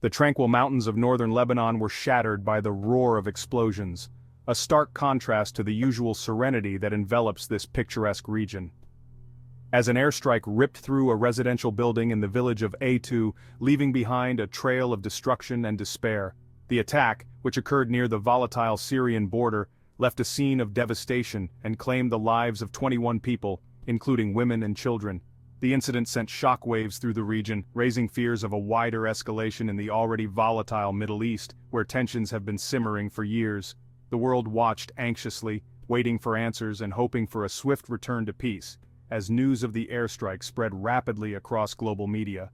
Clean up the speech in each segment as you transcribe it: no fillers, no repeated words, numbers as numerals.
The tranquil mountains of northern Lebanon were shattered by the roar of explosions, a stark contrast to the usual serenity that envelops this picturesque region. As an airstrike ripped through a residential building in the village of A2, leaving behind a trail of destruction and despair, the attack, which occurred near the volatile Syrian border, left a scene of devastation and claimed the lives of 21 people, including women and children. The incident sent shockwaves through the region, raising fears of a wider escalation in the already volatile Middle East, where tensions have been simmering for years. The world watched anxiously, waiting for answers and hoping for a swift return to peace, as news of the airstrike spread rapidly across global media.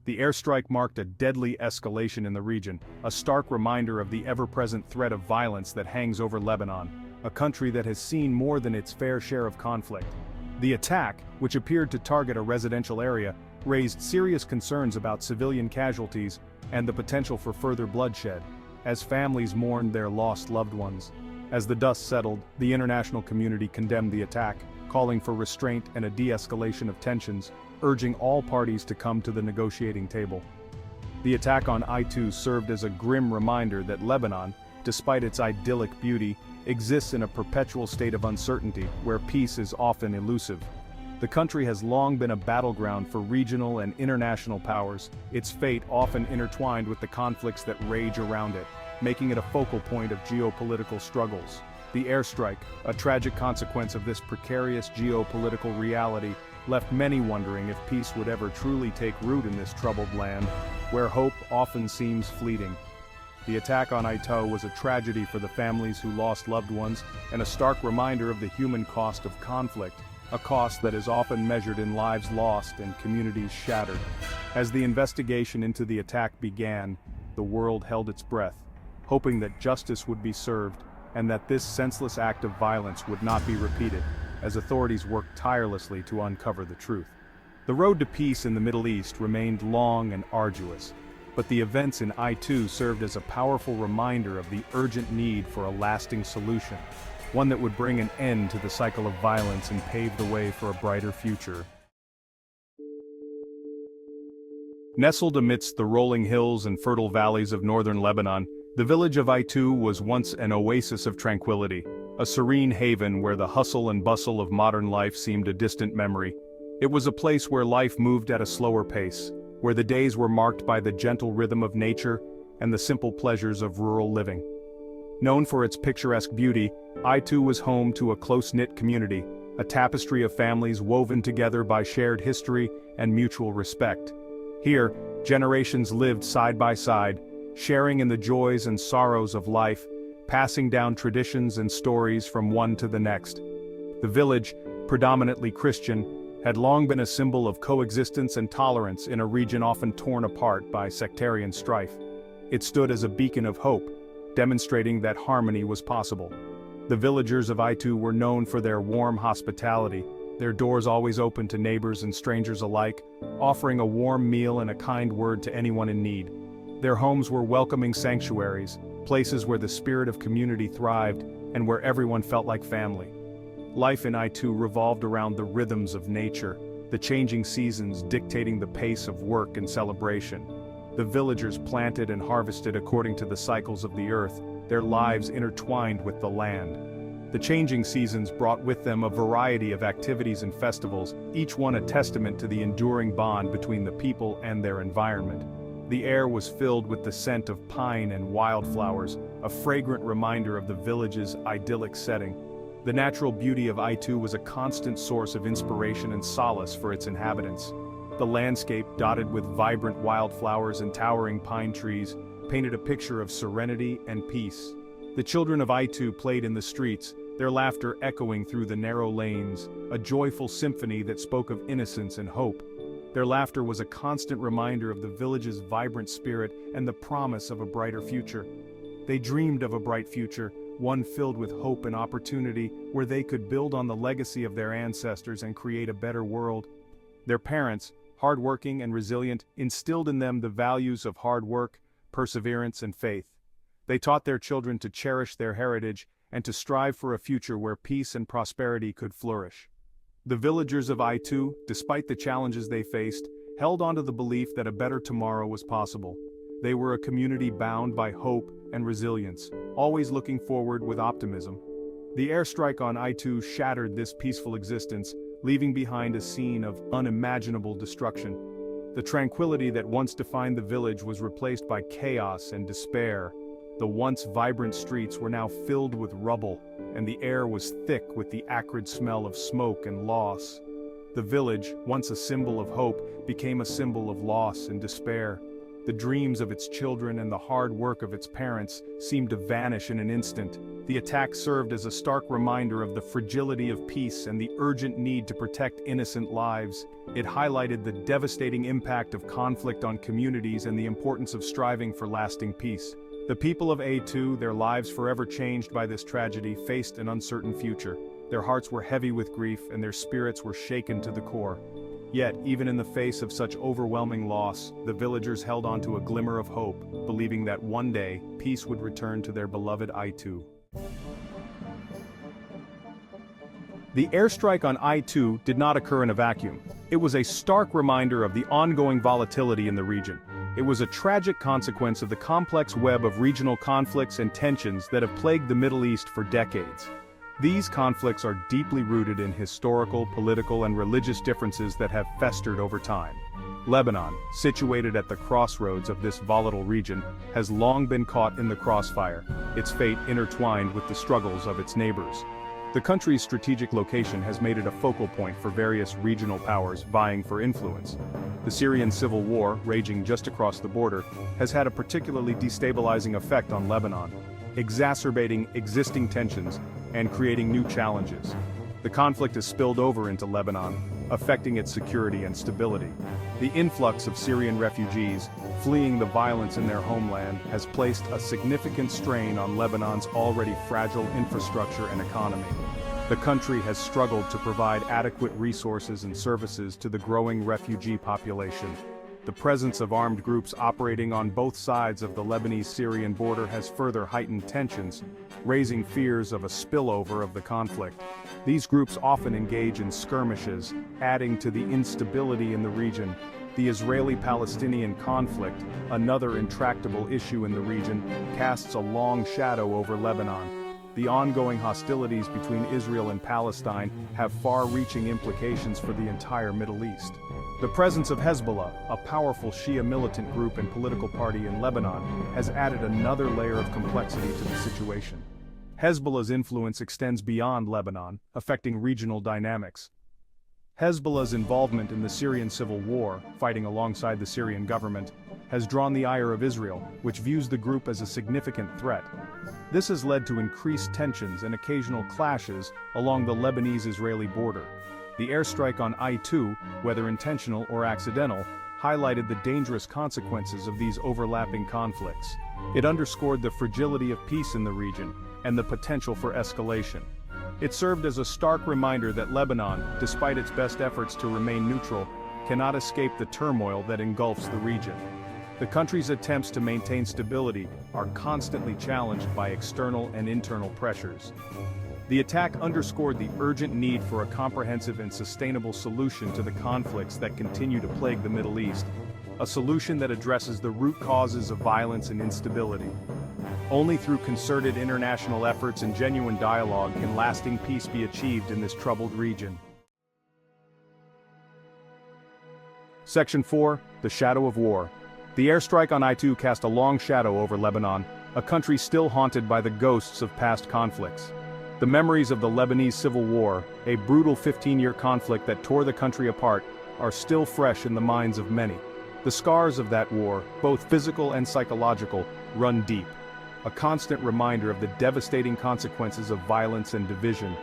The airstrike marked a deadly escalation in the region, a stark reminder of the ever-present threat of violence that hangs over Lebanon, a country that has seen more than its fair share of conflict. The attack, which appeared to target a residential area, raised serious concerns about civilian casualties and the potential for further bloodshed, as families mourned their lost loved ones. As the dust settled, the international community condemned the attack, calling for restraint and a de-escalation of tensions, urging all parties to come to the negotiating table. The attack on I-2 served as a grim reminder that Lebanon, despite its idyllic beauty, exists in a perpetual state of uncertainty where peace is often elusive. The country has long been a battleground for regional and international powers, its fate often intertwined with the conflicts that rage around it, making it a focal point of geopolitical struggles. The airstrike, a tragic consequence of this precarious geopolitical reality, left many wondering if peace would ever truly take root in this troubled land, where hope often seems fleeting. The attack on Ito was a tragedy for the families who lost loved ones and a stark reminder of the human cost of conflict, a cost that is often measured in lives lost and communities shattered. As the investigation into the attack began, the world held its breath, hoping that justice would be served and that this senseless act of violence would not be repeated, as authorities worked tirelessly to uncover the truth. The road to peace in the Middle East remained long and arduous, but the events in I-2 served as a powerful reminder of the urgent need for a lasting solution, one that would bring an end to the cycle of violence and pave the way for a brighter future. Nestled amidst the rolling hills and fertile valleys of northern Lebanon, the village of I-2 was once an oasis of tranquility, a serene haven where the hustle and bustle of modern life seemed a distant memory. It was a place where life moved at a slower pace, where the days were marked by the gentle rhythm of nature and the simple pleasures of rural living. Known for its picturesque beauty, I-2 was home to a close-knit community, a tapestry of families woven together by shared history and mutual respect. Here, generations lived side by side, sharing in the joys and sorrows of life, passing down traditions and stories from one to the next. The village, predominantly Christian, had long been a symbol of coexistence and tolerance in a region often torn apart by sectarian strife. It stood as a beacon of hope, demonstrating that harmony was possible. The villagers of I-2 were known for their warm hospitality, their doors always open to neighbors and strangers alike, offering a warm meal and a kind word to anyone in need. Their homes were welcoming sanctuaries, places where the spirit of community thrived and where everyone felt like family. Life in I-2 revolved around the rhythms of nature, the changing seasons dictating the pace of work and celebration. The villagers planted and harvested according to the cycles of the earth, their lives intertwined with the land. The changing seasons brought with them a variety of activities and festivals, each one a testament to the enduring bond between the people and their environment. The air was filled with the scent of pine and wildflowers, a fragrant reminder of the village's idyllic setting. The natural beauty of I-2 was a constant source of inspiration and solace for its inhabitants. The landscape, dotted with vibrant wildflowers and towering pine trees, painted a picture of serenity and peace. The children of I-2 played in the streets, their laughter echoing through the narrow lanes, a joyful symphony that spoke of innocence and hope. Their laughter was a constant reminder of the village's vibrant spirit and the promise of a brighter future. They dreamed of a bright future, one filled with hope and opportunity, where they could build on the legacy of their ancestors and create a better world. Their parents, hardworking and resilient, instilled in them the values of hard work, perseverance, and faith. They taught their children to cherish their heritage and to strive for a future where peace and prosperity could flourish. The villagers of I-2, despite the challenges they faced, held on to the belief that a better tomorrow was possible. They were a community bound by hope and resilience, always looking forward with optimism. The airstrike on I-2 shattered this peaceful existence, leaving behind a scene of unimaginable destruction. The tranquility that once defined the village was replaced by chaos and despair. The once vibrant streets were now filled with rubble, and the air was thick with the acrid smell of smoke and loss. The village, once a symbol of hope, became a symbol of loss and despair. The dreams of its children and the hard work of its parents seemed to vanish in an instant. The attack served as a stark reminder of the fragility of peace and the urgent need to protect innocent lives. It highlighted the devastating impact of conflict on communities and the importance of striving for lasting peace. The people of A2, their lives forever changed by this tragedy, faced an uncertain future. Their hearts were heavy with grief and their spirits were shaken to the core. Yet, even in the face of such overwhelming loss, the villagers held on to a glimmer of hope, believing that one day, peace would return to their beloved I2. The airstrike on I2 did not occur in a vacuum. It was a stark reminder of the ongoing volatility in the region. It was a tragic consequence of the complex web of regional conflicts and tensions that have plagued the Middle East for decades. These conflicts are deeply rooted in historical, political, and religious differences that have festered over time. Lebanon, situated at the crossroads of this volatile region, has long been caught in the crossfire, its fate intertwined with the struggles of its neighbors. The country's strategic location has made it a focal point for various regional powers vying for influence. The Syrian civil war, raging just across the border, has had a particularly destabilizing effect on Lebanon, exacerbating existing tensions and creating new challenges. The conflict has spilled over into Lebanon, affecting its security and stability. The influx of Syrian refugees, fleeing the violence in their homeland, has placed a significant strain on Lebanon's already fragile infrastructure and economy. The country has struggled to provide adequate resources and services to the growing refugee population. The presence of armed groups operating on both sides of the Lebanese-Syrian border has further heightened tensions, raising fears of a spillover of the conflict. These groups often engage in skirmishes, adding to the instability in the region. The Israeli-Palestinian conflict, another intractable issue in the region, casts a long shadow over Lebanon. The ongoing hostilities between Israel and Palestine have far-reaching implications for the entire Middle East. The presence of Hezbollah, a powerful Shia militant group and political party in Lebanon, has added another layer of complexity to the situation. Hezbollah's influence extends beyond Lebanon, affecting regional dynamics. Hezbollah's involvement in the Syrian civil war, fighting alongside the Syrian government, has drawn the ire of Israel, which views the group as a significant threat. This has led to increased tensions and occasional clashes along the Lebanese-Israeli border. The airstrike on I-2, whether intentional or accidental, highlighted the dangerous consequences of these overlapping conflicts. It underscored the fragility of peace in the region and the potential for escalation. It served as a stark reminder that Lebanon, despite its best efforts to remain neutral, cannot escape the turmoil that engulfs the region. The country's attempts to maintain stability are constantly challenged by external and internal pressures. The attack underscored the urgent need for a comprehensive and sustainable solution to the conflicts that continue to plague the Middle East, a solution that addresses the root causes of violence and instability. Only through concerted international efforts and genuine dialogue can lasting peace be achieved in this troubled region. Section 4, The Shadow of War. The airstrike on I-2 cast a long shadow over Lebanon, a country still haunted by the ghosts of past conflicts. The memories of the Lebanese Civil War, a brutal 15-year conflict that tore the country apart, are still fresh in the minds of many. The scars of that war, both physical and psychological, run deep, a constant reminder of the devastating consequences of violence and division.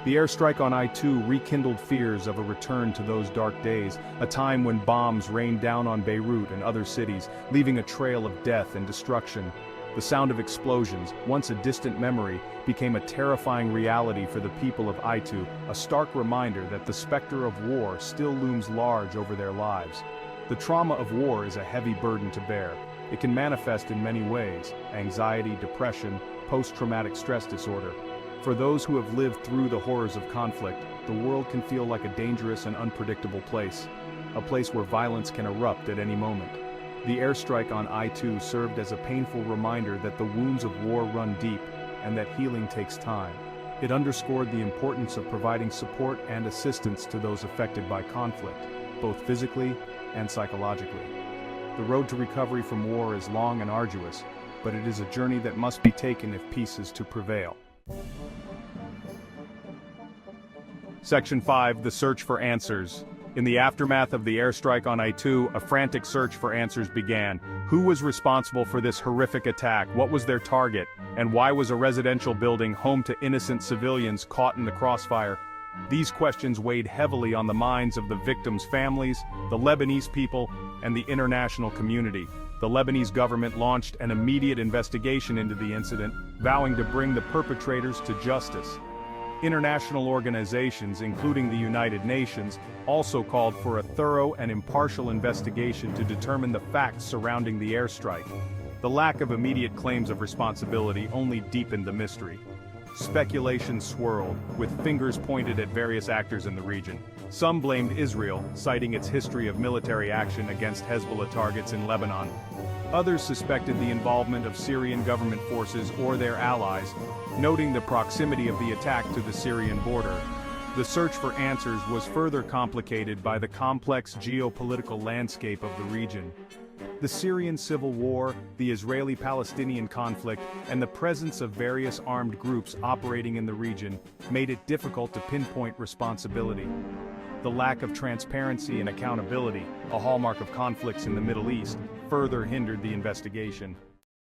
The airstrike on I-2 rekindled fears of a return to those dark days, a time when bombs rained down on Beirut and other cities, leaving a trail of death and destruction. The sound of explosions, once a distant memory, became a terrifying reality for the people of I-2, a stark reminder that the specter of war still looms large over their lives. The trauma of war is a heavy burden to bear. It can manifest in many ways: anxiety, depression, post-traumatic stress disorder. For those who have lived through the horrors of conflict, the world can feel like a dangerous and unpredictable place, a place where violence can erupt at any moment. The airstrike on I-2 served as a painful reminder that the wounds of war run deep, and that healing takes time. It underscored the importance of providing support and assistance to those affected by conflict, both physically and psychologically. The road to recovery from war is long and arduous, but it is a journey that must be taken if peace is to prevail. Section 5. The Search for Answers. In the aftermath of the airstrike on I-2, a frantic search for answers began. Who was responsible for this horrific attack? What was their target? And why was a residential building home to innocent civilians caught in the crossfire? These questions weighed heavily on the minds of the victims' families, the Lebanese people, and the international community. The Lebanese government launched an immediate investigation into the incident, vowing to bring the perpetrators to justice. International organizations, including the United Nations, also called for a thorough and impartial investigation to determine the facts surrounding the airstrike. The lack of immediate claims of responsibility only deepened the mystery. Speculation swirled, with fingers pointed at various actors in the region. Some blamed Israel, citing its history of military action against Hezbollah targets in Lebanon. Others suspected the involvement of Syrian government forces or their allies, noting the proximity of the attack to the Syrian border. The search for answers was further complicated by the complex geopolitical landscape of the region. The Syrian civil war, the Israeli-Palestinian conflict, and the presence of various armed groups operating in the region made it difficult to pinpoint responsibility. The lack of transparency and accountability, a hallmark of conflicts in the Middle East, further hindered the investigation.